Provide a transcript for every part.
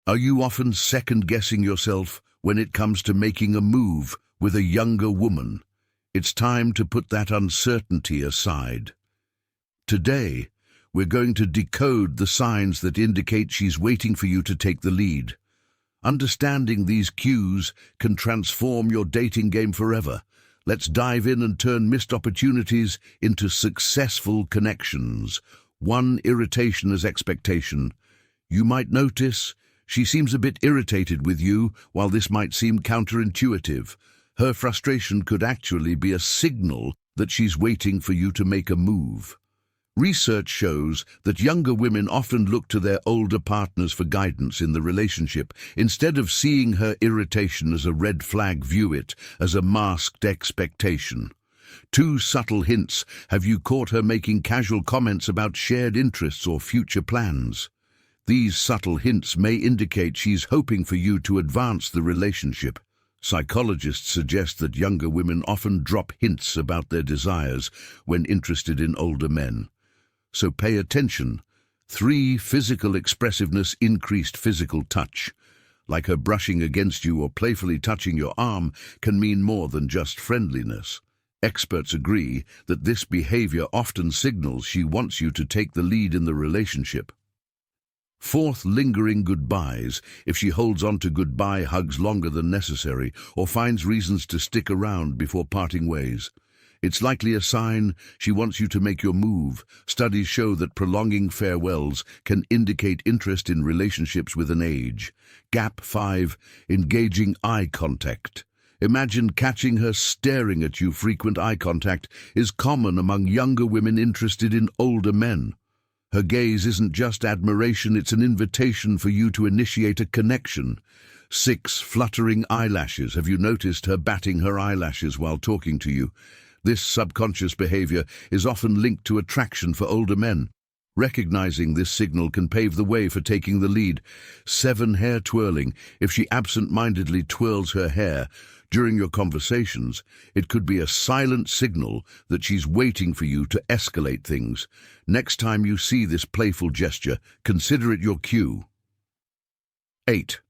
Are you often second-guessing yourself when it comes to making a move with a younger woman? It's time to put that uncertainty aside. Today, we're going to decode the signs that indicate she's waiting for you to take the lead. Understanding these cues can transform your dating game forever. Let's dive in and turn missed opportunities into successful connections. 1. Irritation as expectation. You might notice she seems a bit irritated with you. While this might seem counterintuitive, her frustration could actually be a signal that she's waiting for you to make a move. Research shows that younger women often look to their older partners for guidance in the relationship. Instead of seeing her irritation as a red flag, view it as a masked expectation. 2. Subtle hints. Have you caught her making casual comments about shared interests or future plans? These subtle hints may indicate she's hoping for you to advance the relationship. Psychologists suggest that younger women often drop hints about their desires when interested in older men. So pay attention. 3. Physical expressiveness. Increased physical touch, like her brushing against you or playfully touching your arm, can mean more than just friendliness. Experts agree that this behavior often signals she wants you to take the lead in the relationship. 4. Lingering goodbyes. If she holds on to goodbye hugs longer than necessary or finds reasons to stick around before parting ways, it's likely a sign she wants you to make your move. Studies show that prolonging farewells can indicate interest in relationships with an age gap. 5. Engaging eye contact. Imagine catching her staring at you. Frequent eye contact is common among younger women interested in older men. Her gaze isn't just admiration, it's an invitation for you to initiate a connection. 6. Fluttering eyelashes. Have you noticed her batting her eyelashes while talking to you? This subconscious behavior is often linked to attraction for older men. Recognizing this signal can pave the way for taking the lead. 7. Hair twirling. If she absent-mindedly twirls her hair during your conversations, it could be a silent signal that she's waiting for you to escalate things. Next time you see this playful gesture, consider it your cue. 8.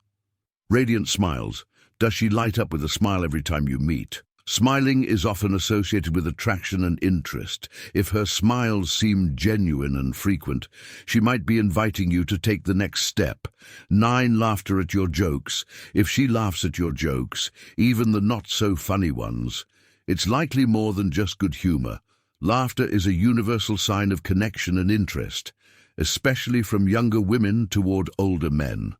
Radiant smiles. Does she light up with a smile every time you meet? Smiling is often associated with attraction and interest. If her smiles seem genuine and frequent, she might be inviting you to take the next step. 9. Laughter at your jokes. If she laughs at your jokes, even the not-so-funny ones, it's likely more than just good humor. Laughter is a universal sign of connection and interest, especially from younger women toward older men.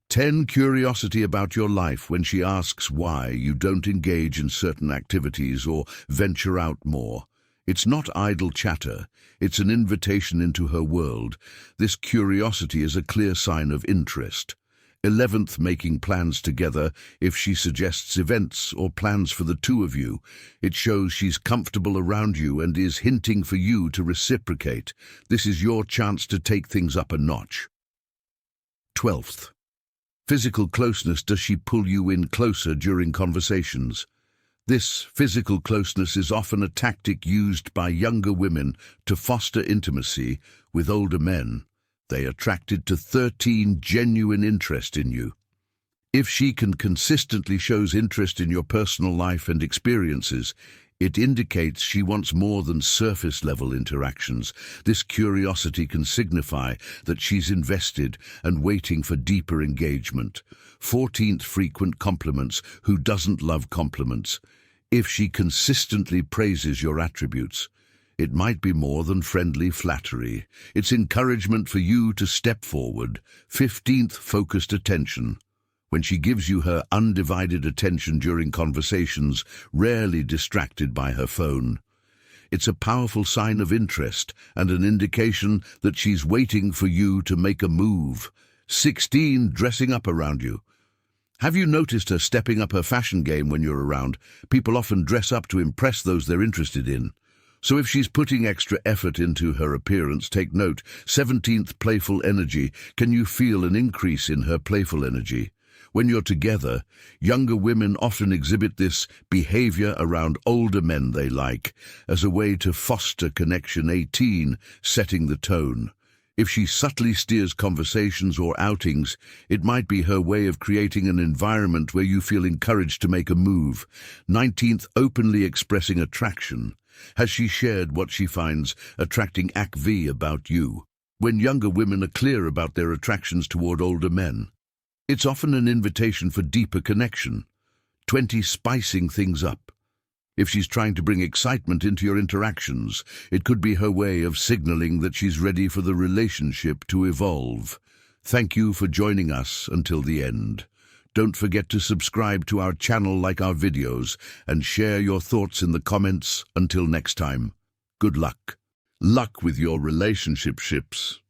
10. Curiosity about your life. When she asks why you don't engage in certain activities or venture out more, it's not idle chatter, it's an invitation into her world. This curiosity is a clear sign of interest. 11th, making plans together. If she suggests events or plans for the two of you, it shows she's comfortable around you and is hinting for you to reciprocate. This is your chance to take things up a notch. 12th. Physical closeness. Does she pull you in closer during conversations? This physical closeness is often a tactic used by younger women to foster intimacy with older men. They are attracted to 13. Genuine interest in you. If she can consistently shows interest in your personal life and experiences, it indicates she wants more than surface-level interactions. This curiosity can signify that she's invested and waiting for deeper engagement. 14th, frequent compliments. Who doesn't love compliments? If she consistently praises your attributes, it might be more than friendly flattery. It's encouragement for you to step forward. 15th, focused attention. When she gives you her undivided attention during conversations, rarely distracted by her phone, it's a powerful sign of interest and an indication that she's waiting for you to make a move. 16. Dressing up around you. Have you noticed her stepping up her fashion game when you're around? People often dress up to impress those they're interested in. So if she's putting extra effort into her appearance, take note. 17th, playful energy. Can you feel an increase in her playful energy? When you're together, younger women often exhibit this behavior around older men they like as a way to foster connection. 18. Setting the tone. If she subtly steers conversations or outings, it might be her way of creating an environment where you feel encouraged to make a move. 19th, openly expressing attraction. Has she shared what she finds attracting ACV about you? When younger women are clear about their attractions toward older men, it's often an invitation for deeper connection. 20, spicing things up. If she's trying to bring excitement into your interactions, it could be her way of signaling that she's ready for the relationship to evolve. Thank you for joining us until the end. Don't forget to subscribe to our channel, like our videos, and share your thoughts in the comments. Until next time, good luck. Luck with your relationships.